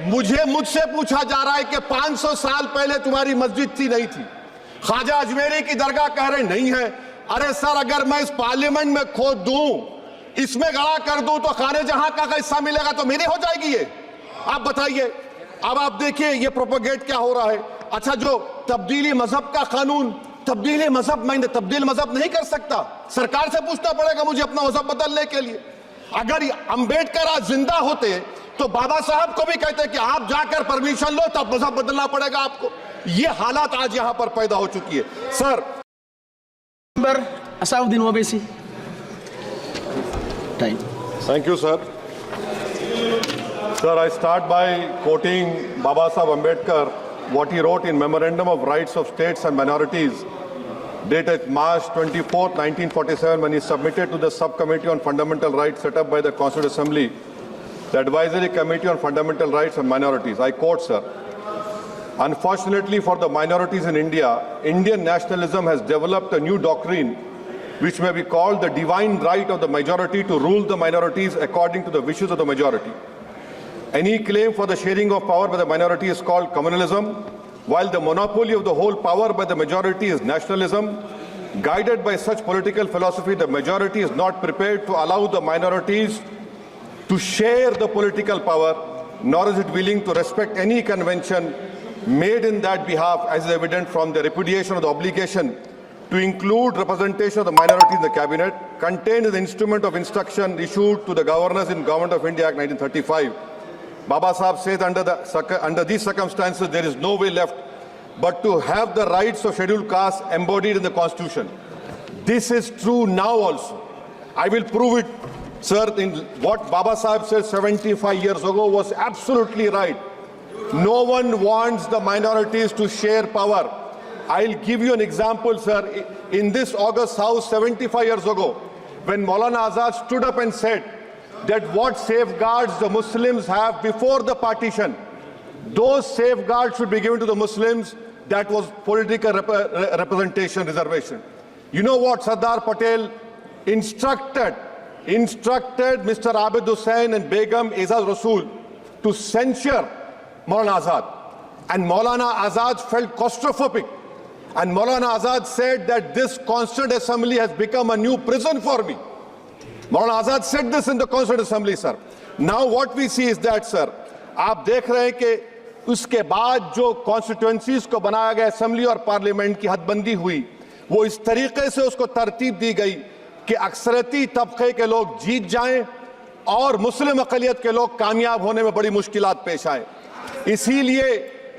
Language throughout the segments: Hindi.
मुझे मुझसे पूछा जा रहा है कि 500 साल पहले तुम्हारी मस्जिद थी नहीं थी, ख्वाजा अजमेरी की दरगाह कह रहे नहीं है। अरे सर, अगर मैं इस पार्लियामेंट में खोद दूं, इसमें गड़ा कर दूं, तो खाने जहां का हिस्सा मिलेगा तो मेरी हो जाएगी ये? आप बताइए। अब आप देखिए ये प्रोपेगेट क्या हो रहा है। अच्छा, जो तब्दीली मजहब का कानून, तब्दीली मजहब, मैं तब्दील मजहब नहीं कर सकता, सरकार से पूछना पड़ेगा मुझे अपना मजहब बदलने के लिए। अगर अंबेडकर आज जिंदा होते तो बाबा साहब को भी कहते कि आप जाकर परमिशन लो, तब मजहब बदलना पड़ेगा आपको। ये हालात आज यहां पर पैदा हो चुकी है। Sir, Asauddin Owaisi. Time. Thank you, sir. Sir, I start by quoting Baba Saheb Ambedkar, what he wrote in Memorandum of Rights of States and Minorities, dated March 24, 1947, when he submitted to the Subcommittee on Fundamental Rights set up by the Constituent Assembly, the Advisory Committee on Fundamental Rights and Minorities. I quote, sir, "Unfortunately for the minorities in India, Indian nationalism has developed a new doctrine which may be called the divine right of the majority to rule the minorities according to the wishes of the majority. Any claim for the sharing of power by the minority is called communalism, while the monopoly of the whole power by the majority is nationalism. Guided by such political philosophy, the majority is not prepared to allow the minorities to share the political power, nor is it willing to respect any convention made in that behalf, as is evident from the repudiation of the obligation to include representation of the minority in the cabinet, contained in the instrument of instruction issued to the governors in Government of India Act 1935. Baba Sahib says under these circumstances, there is no way left but to have the rights of scheduled castes embodied in the Constitution. This is true now also. I will prove it, sir. In what Baba Sahib said 75 years ago was absolutely right. No one wants the minorities to share power. I'll give you an example, sir. In this August House 75 years ago, when Maulana Azad stood up and said that what safeguards the Muslims have before the partition, those safeguards should be given to the Muslims. That was political representation, reservation. You know what Sardar Patel instructed Mr. Abid Hussain and Begum Ezaz Rasool to censure Maulana Azad. And Maulana Azad felt claustrophobic. And Maulana Azad said that this Constituent Assembly has become a new prison for me. Maulana Azad said this in the Constituent Assembly, sir. Now what we see is that, sir, आप देख रहे हैं कि उसके बाद जो कॉन्स्टिट्यूएंसीज को बनाया गया असेंबली और पार्लियामेंट की हदबंदी हुई, वो इस तरीके से उसको तरतीब दी गई कि अक्सरती तबके के लोग जीत जाएं और मुस्लिम अक़लियत के लोग कामयाब होने में बड़ी मुश्किलात पेश आए।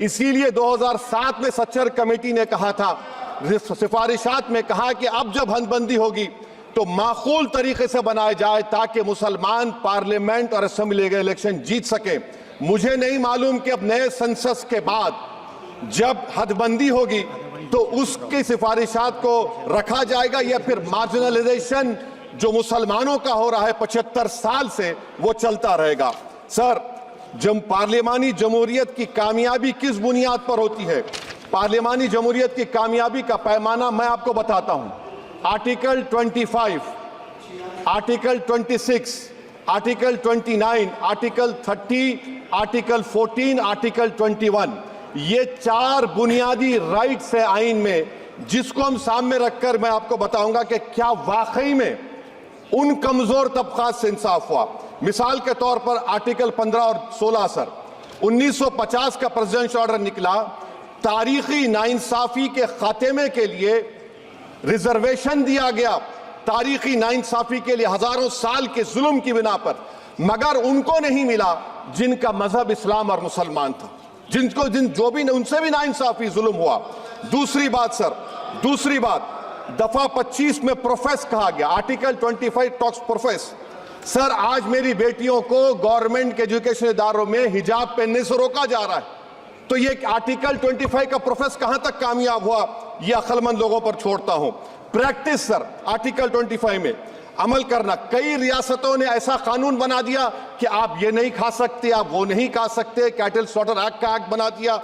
इसीलिए 2007 में सच्चर कमेटी ने कहा था, सिफारिशात में कहा कि अब जब हदबंदी होगी तो माकूल तरीके से बनाया जाए ताकि मुसलमान पार्लियामेंट और असेंबली के इलेक्शन जीत सके। मुझे नहीं मालूम कि अब नए सेंसस के बाद जब हदबंदी होगी तो उसकी सिफारिशात को रखा जाएगा या फिर मार्जिनलाइजेशन जो मुसलमानों का हो रहा है 75 साल से वो चलता रहेगा। सर, जब पार्लियामानी जमहूरियत की कामयाबी किस बुनियाद पर होती है? पार्लियामानी जमहूरियत की कामयाबी का पैमाना मैं आपको बताता हूं। Article 25, article 26, article 29, article 30, article 14, article 21, ये 4 बुनियादी राइट्स है आइन में, जिसको हम सामने रखकर मैं आपको बताऊंगा कि क्या वाकई में उन कमजोर तबकात से इंसाफ हुआ। मिसाल के तौर पर आर्टिकल 15 और 16, सर, 1950 का प्रेसिडेंशियल ऑर्डर निकला, तारीखी नाइंसाफी के खात्मे के लिए रिजर्वेशन दिया गया, तारीखी नाइंसाफी के लिए हजारों साल के जुल्म की बिना पर, मगर उनको नहीं मिला जिनका मजहब इस्लाम और मुसलमान था, जो भी उनसे भी नाइंसाफी जुल्म हुआ। दूसरी बात सर, दूसरी बात, दफा 25 में प्रोफेस कहा गया, आर्टिकल 25 टॉक्स प्रोफेस। सर, आज मेरी बेटियों को गवर्नमेंट के एजुकेशन इदारों में हिजाब पहनने से रोका जा रहा है, तो ये आर्टिकल 25 का प्रोफेस कहां तक कामयाब हुआ, ये अक्लमंद लोगों पर छोड़ता हूं। प्रैक्टिस सर, आर्टिकल 25 में अमल करना। कई रियासतों ने ऐसा कानून बना दिया कि आप ये नहीं खा सकते, आप वो नहीं खा सकते, कैटल स्लॉटर एक्ट का एक्ट बना दिया।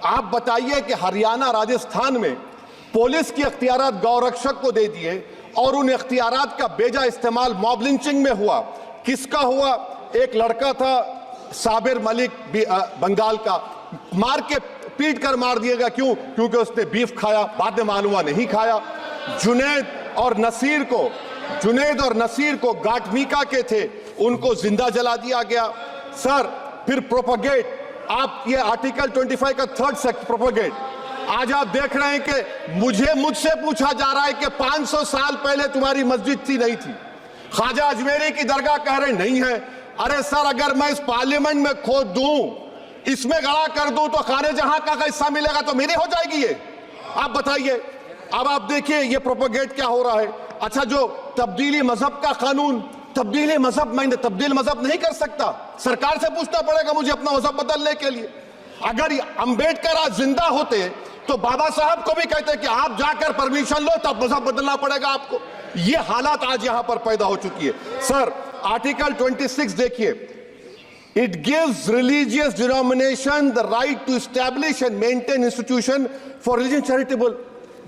आप बताइए कि हरियाणा, राजस्थान में पुलिस की अख्तियारात गौरक्षक को दे दिए और उन अख्तियारात का बेजा इस्तेमाल मॉब लिंचिंग में हुआ। किसका हुआ? एक लड़का था साबिर मलिक बंगाल का मार के पीट कर मार दिएगा। क्यों? क्योंकि उसने बीफ खाया, बाद में मालूम हुआ नहीं खाया। जुनैद और नसीर को गाटमीका के थे, उनको जिंदा जला दिया गया। सर फिर प्रोपगेट, आप ये आर्टिकल 25 का थर्ड सेक्शन प्रोपगेट, आज आप देख रहे हैं कि मुझसे पूछा जा रहा है कि 500 साल पहले तुम्हारी मस्जिद थी नहीं थी, ख्वाजा अजमेरी की दरगाह कह रहे नहीं है। अरे सर, अगर मैं इस पार्लियामेंट में खोद दूं, इसमें गड़ा कर दूं, तो खाने जहां का हिस्सा मिलेगा तो मेरी हो जाएगी ये। आप बताइए। अब आप देखिए ये प्रोपगेट क्या हो रहा है। अच्छा, जो तब्दीली मजहब का कानून, तब्दीली मजहब, मैं तब्दील मजहब नहीं कर सकता, सरकार से पूछना पड़ेगा मुझे अपना मजहब बदलने के लिए। अगर अंबेडकर आज जिंदा होते तो बाबा साहब को भी कहते कि आप जाकर परमिशन लो, तब मजहब बदलना पड़ेगा आपको। ये हालात आज यहां पर पैदा हो चुकी है। सर आर्टिकल 26 देखिए, it gives religious denomination the right to establish and maintain institution for religion charitable.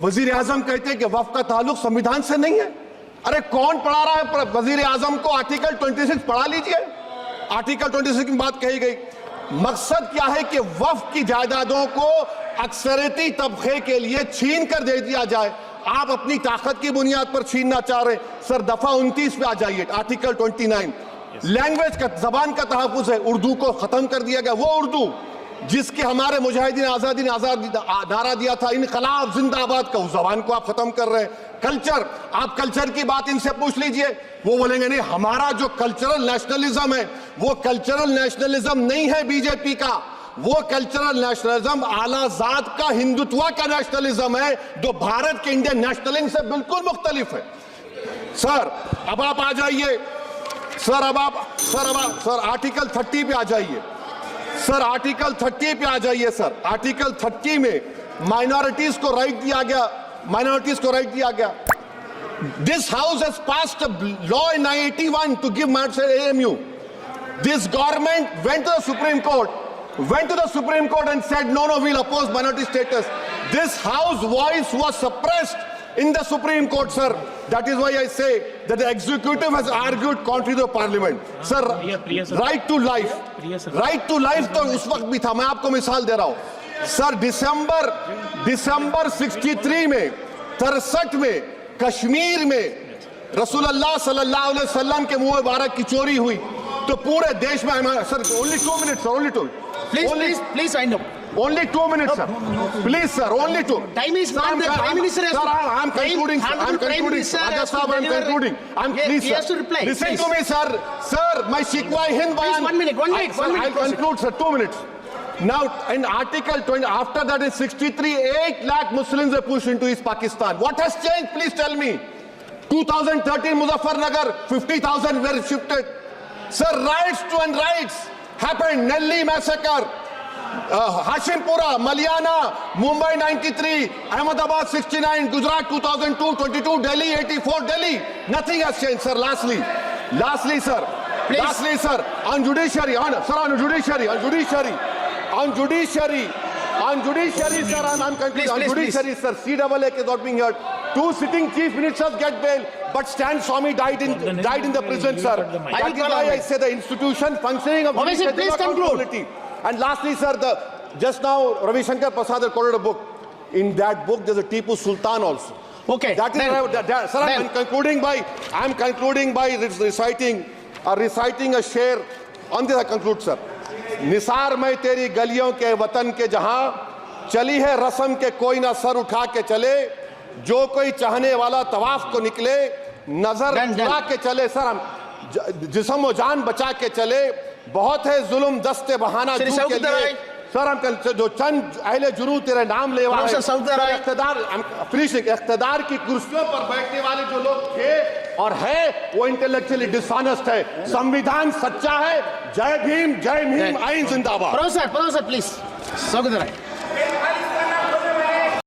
वजीर आजम कहते हैं कि वक्फ का ताल्लुक संविधान से नहीं है। अरे कौन पढ़ा रहा है वजीर आजम को? आर्टिकल 26 पढ़ा लीजिए। आर्टिकल 26 की बात कही गई। मकसद क्या है कि वक्फ की जायदादों को अक्सरियती तबके के लिए छीन कर दे दिया जाए। आप अपनी ताकत की बुनियाद पर छीनना चाह रहे हैं। सर दफा 29 पे आ जाइए, आर्टिकल 29। लैंग्वेज का, जबान का तहफ्फुज़ है, उर्दू को खत्म कर दिया गया। वो उर्दू जिसके हमारे मुजाहिदीन आजादी ने नारा दिया था, इनकलाब जिंदाबाद का, उस जबान को आप खत्म कर रहे हैं। कल्चर, आप कल्चर की बात इनसे पूछ लीजिए, वो बोलेंगे नहीं, हमारा जो कल्चरल नेशनलिज्म है वो कल्चरल नेशनलिज्म नहीं है बीजेपी का, वो कल्चरल नेशनलिज्म आला जात का, हिंदुत्व का नेशनलिज्म है, जो भारत के इंडियन नेशनलिज्म से बिल्कुल मुख्तलिफ है। सर अब आप आ जाइए, सर आर्टिकल 30 पे आ जाइए। सर आर्टिकल 30 पे आ जाइए। सर आर्टिकल 30 में माइनॉरिटीज को राइट दिया गया। This house has passed a law in 1981 to give AMU. This government went to the Supreme Court and said no, we'll oppose minority status. This house voice was suppressed in the Supreme Court, sir. That is why I say that the executive has argued contrary to the parliament. Sir, right to life तो उस वक्त भी था। मैं आपको मिसाल दे रहा हूं। सर दिसंबर 63 में, 63 में कश्मीर में रसूलुल्लाह सल्लल्लाहु अलैहि वसल्लम के मुंह मुबारक की चोरी हुई तो पूरे देश में, sir only 2 minutes, sir, Please wind up. Only 2 minutes, sir. Please, sir, only 2. Time is not the Prime Minister has Sir, to... I'm concluding, sir. I'm concluding. Ajaz Sahab, I'm concluding. Please, he has to reply. Listen Please. to me, sir. Sir, my Shikwa Hind Bayan. 1 minute. I'll conclude, sir. 2 minutes. Now, in Article 20, after that in 63, 8 lakh Muslims were pushed into East Pakistan. What has changed? Please tell me. 2013, Muzaffarnagar, 50,000 were shifted. Sir, riots to unrights happened. Nelli massacre. Hashimpura, Maliana, Mumbai 93, Ahmedabad 69, Gujarat 2002, 22, Delhi 84, Delhi. Nothing has changed, sir. Lastly, sir. Please. Lastly, sir. On judiciary, sir, I'm concluding. On judiciary, sir. CAA is not being heard. 2 sitting chief ministers get bail, but Stan Swamy died in the prison, sir. That is why I say the institution functioning of Obviously, please conclude. And lastly, sir, just now Ravi Shankar Prasad quoted a book. In that book, there's a Tipu Sultan also. Okay. That is, sir, I'm concluding by reciting a sher. On this I conclude, sir. Nisar में तेरी गलियों के वतन के जहां चली है रस्म के कोई ना सर उठा के चले, जो कोई चाहने वाला तवाफ को निकले, नजर उठा के चले। सर हम जिस्म और जान बचा के चले, बहुत है जुल्म दस्ते बहाना के लिए। सर हम जो चंद अहले जुनू तेरे नाम ले वाले इख्तिदार की कुर्सियों पर बैठने वाले जो लोग थे और है वो इंटेलेक्चुअली डिसऑनेस्ट है। संविधान सच्चा है। जय भीम, आइन जिंदाबाद। Professor, please.